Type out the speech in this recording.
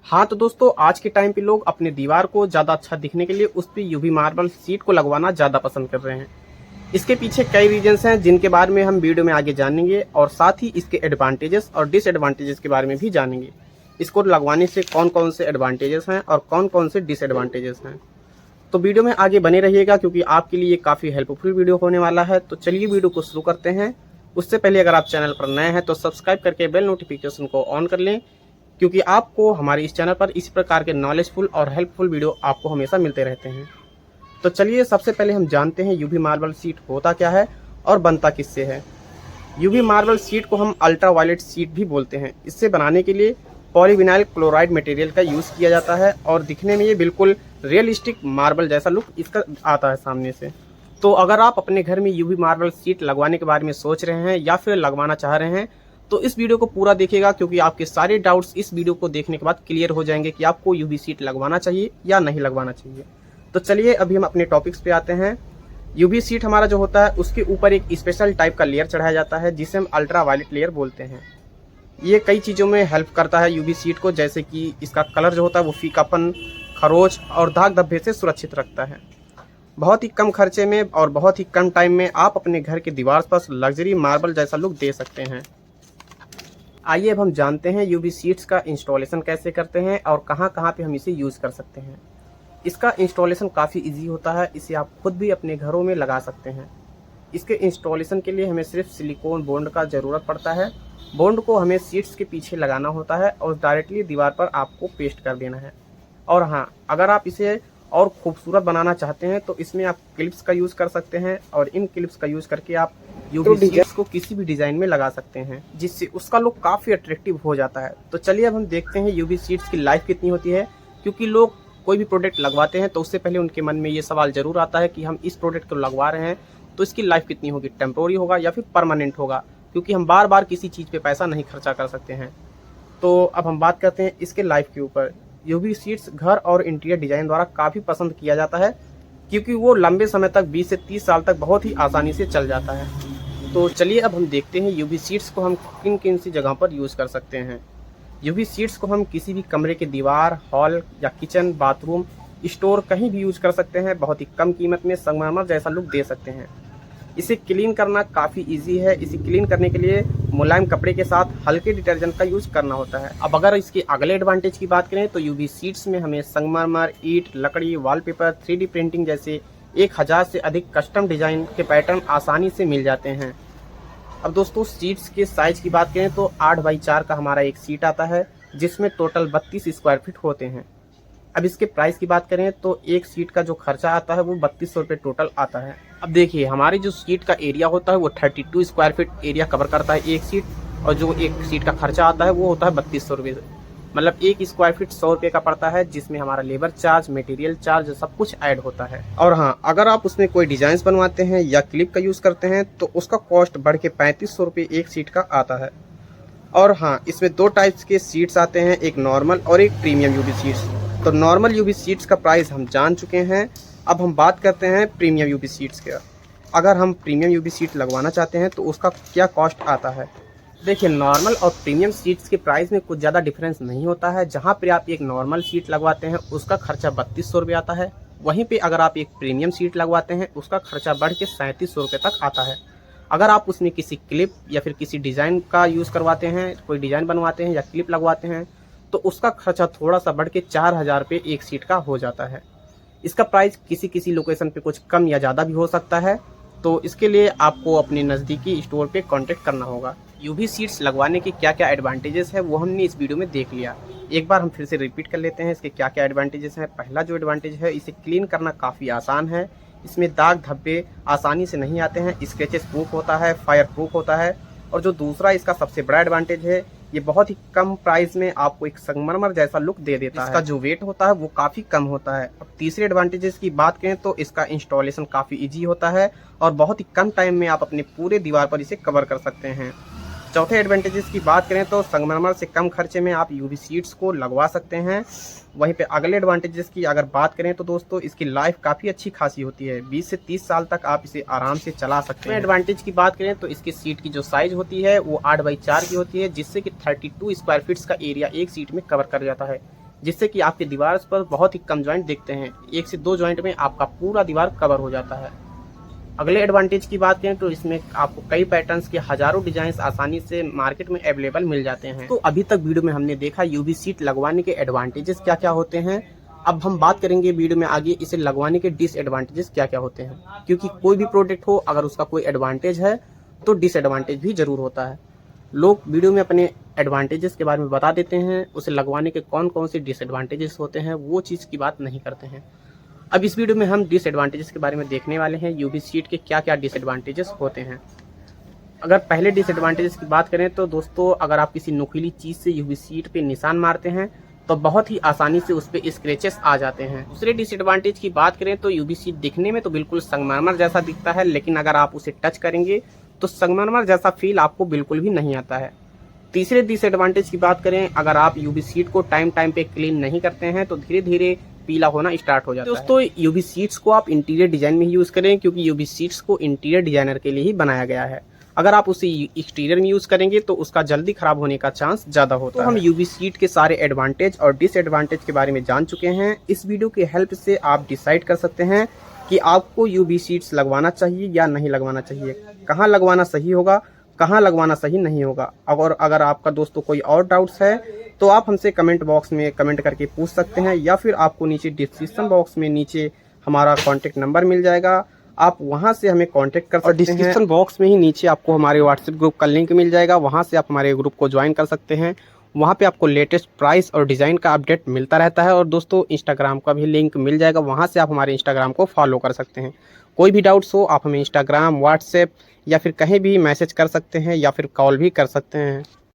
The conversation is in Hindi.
हाँ तो दोस्तों, आज के टाइम पे लोग अपने दीवार को ज़्यादा अच्छा दिखने के लिए उस पे यूवी मार्बल शीट को लगवाना ज़्यादा पसंद कर रहे हैं। इसके पीछे कई रीजंस हैं जिनके बारे में हम वीडियो में आगे जानेंगे और साथ ही इसके एडवांटेजेस और डिसएडवांटेजेस के बारे में भी जानेंगे। इसको लगवाने से कौन कौन से एडवांटेजेस हैं और कौन कौन से डिसएडवांटेजेस हैं। तो वीडियो में आगे बने रहिएगा क्योंकि आपके लिए काफ़ी हेल्पफुल वीडियो होने वाला है। तो चलिए वीडियो को शुरू करते हैं। उससे पहले अगर आप चैनल पर नए हैं तो सब्सक्राइब करके बेल नोटिफिकेशन को ऑन कर लें, क्योंकि आपको हमारे इस चैनल पर इस प्रकार के नॉलेजफुल और हेल्पफुल वीडियो आपको हमेशा मिलते रहते हैं। तो चलिए सबसे पहले हम जानते हैं यूवी मार्बल शीट होता क्या है और बनता किससे है। यूवी मार्बल शीट को हम अल्ट्रा वायलेट शीट भी बोलते हैं। इससे बनाने के लिए पॉलीविनाइल क्लोराइड मटेरियल का यूज़ किया जाता है और दिखने में ये बिल्कुल रियलिस्टिक मार्बल जैसा लुक इसका आता है सामने से। तो अगर आप अपने घर में यूवी मार्बल शीट लगवाने के बारे में सोच रहे हैं या फिर लगवाना चाह रहे हैं तो इस वीडियो को पूरा देखिएगा, क्योंकि आपके सारे डाउट्स इस वीडियो को देखने के बाद क्लियर हो जाएंगे कि आपको यूवी शीट लगवाना चाहिए या नहीं लगवाना चाहिए। तो चलिए अभी हम अपने टॉपिक्स पे आते हैं। यूवी शीट हमारा जो होता है उसके ऊपर एक स्पेशल टाइप का लेयर चढ़ाया जाता है जिसे हम अल्ट्रा वायलेट लेयर बोलते हैं। ये कई चीज़ों में हेल्प करता है यूवी शीट को, जैसे कि इसका कलर जो होता है वो फीकापन, खरोच और दाग धब्बे से सुरक्षित रखता है। बहुत ही कम खर्चे में और बहुत ही कम टाइम में आप अपने घर की दीवार पर लग्जरी मार्बल जैसा लुक दे सकते हैं। आइए अब हम जानते हैं यूवी शीट्स का इंस्टॉलेशन कैसे करते हैं और कहां कहां पे हम इसे यूज़ कर सकते हैं। इसका इंस्टॉलेशन काफ़ी इजी होता है, इसे आप खुद भी अपने घरों में लगा सकते हैं। इसके इंस्टॉलेशन के लिए हमें सिर्फ सिलिकॉन बॉन्ड का ज़रूरत पड़ता है। बॉन्ड को हमें शीट्स के पीछे लगाना होता है और डायरेक्टली दीवार पर आपको पेस्ट कर देना है। और हाँ, अगर आप इसे और खूबसूरत बनाना चाहते हैं तो इसमें आप क्लिप्स का यूज़ कर सकते हैं और इन क्लिप्स का यूज़ करके आप यूवी शीट्स को किसी भी डिज़ाइन में लगा सकते हैं, जिससे उसका लुक काफ़ी अट्रैक्टिव हो जाता है। तो चलिए अब हम देखते हैं यूवी शीट्स की लाइफ कितनी होती है, क्योंकि लोग कोई भी प्रोडक्ट लगवाते हैं तो उससे पहले उनके मन में ये सवाल ज़रूर आता है कि हम इस प्रोडक्ट को लगवा रहे हैं तो इसकी लाइफ कितनी होगी, टेम्पोररी होगा या फिर परमानेंट होगा, क्योंकि हम बार बार किसी चीज़ पे पैसा नहीं खर्चा कर सकते हैं। तो अब हम बात करते हैं इसके लाइफ के ऊपर। यूवी शीट्स घर और इंटीरियर डिज़ाइन द्वारा काफ़ी पसंद किया जाता है, क्योंकि वो लंबे समय तक 20 से 30 साल तक बहुत ही आसानी से चल जाता है। तो चलिए अब हम देखते हैं यूवी शीट्स को हम किन किन सी जगह पर यूज़ कर सकते हैं। यूवी शीट्स को हम किसी भी कमरे के दीवार, हॉल या किचन, बाथरूम, स्टोर कहीं भी यूज कर सकते हैं। बहुत ही कम कीमत में संगमरमर जैसा लुक दे सकते हैं। इसे क्लीन करना काफ़ी इजी है। इसे क्लीन करने के लिए मुलायम कपड़े के साथ हल्के डिटर्जेंट का यूज़ करना होता है। अब अगर इसके अगले एडवांटेज की बात करें तो यूवी शीट्स में हमें संगमरमर, ईंट, लकड़ी, वॉलपेपर, 3D प्रिंटिंग जैसे 1000 से अधिक कस्टम डिज़ाइन के पैटर्न आसानी से मिल जाते हैं। अब दोस्तों, शीट्स के साइज की बात करें तो 8x4 का हमारा एक शीट आता है, जिसमें टोटल 32 स्क्वायर फीट होते हैं। अब इसके प्राइस की बात करें तो एक शीट का जो खर्चा आता है वो 3200 रुपये टोटल आता है। अब देखिए, हमारी जो शीट का एरिया होता है वो 32 स्क्वायर फीट एरिया कवर करता है एक शीट, और जो एक शीट का खर्चा आता है वो होता है 3200 रुपये। मतलब एक स्क्वायर फीट 100 रुपये का पड़ता है, जिसमें हमारा लेबर चार्ज, मटेरियल चार्ज सब कुछ ऐड होता है। और हाँ, अगर आप उसमें कोई डिजाइन बनवाते हैं या क्लिप का यूज़ करते हैं तो उसका कॉस्ट बढ़ के 3500 रुपये एक शीट का आता है। और हाँ, इसमें 2 टाइप्स के शीट्स आते हैं, एक नॉर्मल और एक प्रीमियम यूवी शीट्स। तो नॉर्मल यूवी शीट्स का प्राइस हम जान चुके हैं। अब हम बात करते हैं प्रीमियम यूवी शीट्स का। अगर हम प्रीमियम यूवी शीट लगवाना चाहते हैं तो उसका क्या कॉस्ट आता है। देखिए, नॉर्मल और प्रीमियम शीट्स के प्राइस में कुछ ज़्यादा डिफरेंस नहीं होता है। जहाँ पे आप एक नॉर्मल शीट लगवाते हैं उसका खर्चा 3200 रुपये आता है, वहीं पे अगर आप एक प्रीमियम शीट लगवाते हैं उसका खर्चा बढ़ के 3700 रुपये तक आता है। अगर आप उसमें किसी क्लिप या फिर किसी डिज़ाइन का यूज़ करवाते हैं, कोई डिज़ाइन बनवाते हैं या क्लिप लगवाते हैं तो उसका खर्चा थोड़ा सा बढ़ के 4000 रुपये एक शीट का हो जाता है। इसका प्राइस किसी किसी लोकेशन पे कुछ कम या ज़्यादा भी हो सकता है, तो इसके लिए आपको अपने नज़दीकी स्टोर पे कांटेक्ट करना होगा। यूवी शीट्स लगवाने के क्या क्या एडवांटेजेस है वो हमने इस वीडियो में देख लिया। एक बार हम फिर से रिपीट कर लेते हैं इसके क्या क्या एडवांटेजेस हैं। पहला जो एडवांटेज है, इसे क्लीन करना काफ़ी आसान है। इसमें दाग धब्बे आसानी से नहीं आते हैं, स्क्रैचेस प्रूफ होता है, फायर प्रूफ होता है। और जो दूसरा इसका सबसे बड़ा एडवांटेज है, ये बहुत ही कम प्राइस में आपको एक संगमरमर जैसा लुक दे देता है। इसका जो वेट होता है वो काफ़ी कम होता है। अब तीसरे एडवांटेजेस की बात करें तो इसका इंस्टॉलेशन काफ़ी इजी होता है और बहुत ही कम टाइम में आप अपने पूरे दीवार पर इसे कवर कर सकते हैं। चौथे एडवांटेजेस की बात करें तो संगमरमर से कम खर्चे में आप यूवी शीट्स को लगवा सकते हैं। वहीं पे अगले एडवांटेजेस की अगर बात करें तो दोस्तों, इसकी लाइफ काफ़ी अच्छी खासी होती है। 20 से 30 साल तक आप इसे आराम से चला सकते हैं। एडवांटेज की बात करें तो इसकी सीट की जो साइज होती है वो 8x4 की होती है, जिससे कि 32 स्क्वायर फीट्स का एरिया एक सीट में कवर कर जाता है, जिससे कि आपकी दीवार पर बहुत ही कम जॉइंट दिखते हैं। 1 से 2 जॉइंट में आपका पूरा दीवार कवर हो जाता है। अगले एडवांटेज की बात करें तो इसमें आपको कई पैटर्न्स के हजारों डिजाइन आसानी से मार्केट में अवेलेबल मिल जाते हैं। तो अभी तक वीडियो में हमने देखा यूवी सीट लगवाने के एडवांटेजेस क्या क्या होते हैं। अब हम बात करेंगे वीडियो में आगे इसे लगवाने के डिसएडवांटेजेस क्या क्या होते हैं, क्योंकि कोई भी प्रोडक्ट हो अगर उसका कोई एडवांटेज है तो डिसएडवांटेज भी जरूर होता है। लोग वीडियो में अपने एडवांटेजेस के बारे में बता देते हैं, उसे लगवाने के कौन कौन से डिसएडवांटेजेस होते हैं वो चीज़ की बात नहीं करते हैं। अब इस वीडियो में हम डिसएडवांटेजेस के बारे में देखने वाले हैं, यूवी सीट के क्या क्या डिसएडवांटेजेस होते हैं। अगर पहले डिसएडवांटेजेस की बात करें तो दोस्तों, अगर आप किसी नुकीली चीज़ से यूवी सीट पे निशान मारते हैं तो बहुत ही आसानी से उस पर स्क्रैचेस आ जाते हैं। दूसरे डिसएडवांटेज की बात करें तो यूवी सीट दिखने में तो बिल्कुल संगमरमर जैसा दिखता है, लेकिन अगर आप उसे टच करेंगे तो संगमरमर जैसा फील आपको बिल्कुल भी नहीं आता है। तीसरे डिसएडवांटेज की बात करें, अगर आप यूवी सीट को टाइम पे क्लीन नहीं करते हैं तो धीरे धीरे पीला होना स्टार्ट हो जाता है। दोस्तों, यूवी सीट्स को आप इंटीरियर डिजाइन में ही यूज करें, क्योंकि यूवी सीट्स को इंटीरियर डिजाइनर के लिए ही बनाया गया है। अगर आप उसे एक्सटीरियर में यूज करेंगे तो उसका जल्दी खराब होने का चांस ज्यादा होता है। तो हम यूवी सीट के सारे एडवांटेज और डिसएडवांटेज के बारे में जान चुके हैं। इस वीडियो की हेल्प से आप डिसाइड कर सकते हैं कि आपको यूवी सीट्स लगवाना चाहिए या नहीं लगवाना चाहिए, कहाँ लगवाना सही होगा, कहाँ लगवाना सही नहीं होगा। और अगर आपका दोस्तों कोई और डाउट्स है तो आप हमसे कमेंट बॉक्स में कमेंट करके पूछ सकते हैं, या फिर आपको नीचे डिस्क्रिप्शन बॉक्स में नीचे हमारा कॉन्टैक्ट नंबर मिल जाएगा, आप वहां से हमें कांटेक्ट कर सकते हैं। और डिस्क्रिप्शन बॉक्स में ही नीचे आपको हमारे व्हाट्सएप ग्रुप का लिंक मिल जाएगा, वहां से आप हमारे ग्रुप को ज्वाइन कर सकते हैं। वहां पे आपको लेटेस्ट प्राइस और डिज़ाइन का अपडेट मिलता रहता है। और दोस्तों, इंस्टाग्राम का भी लिंक मिल जाएगा, वहां से आप हमारे इंस्टाग्राम को फॉलो कर सकते हैं। कोई भी डाउट्स हो आप हमें इंस्टाग्राम, व्हाट्सएप या फिर कहीं भी मैसेज कर सकते हैं या फिर कॉल भी कर सकते हैं।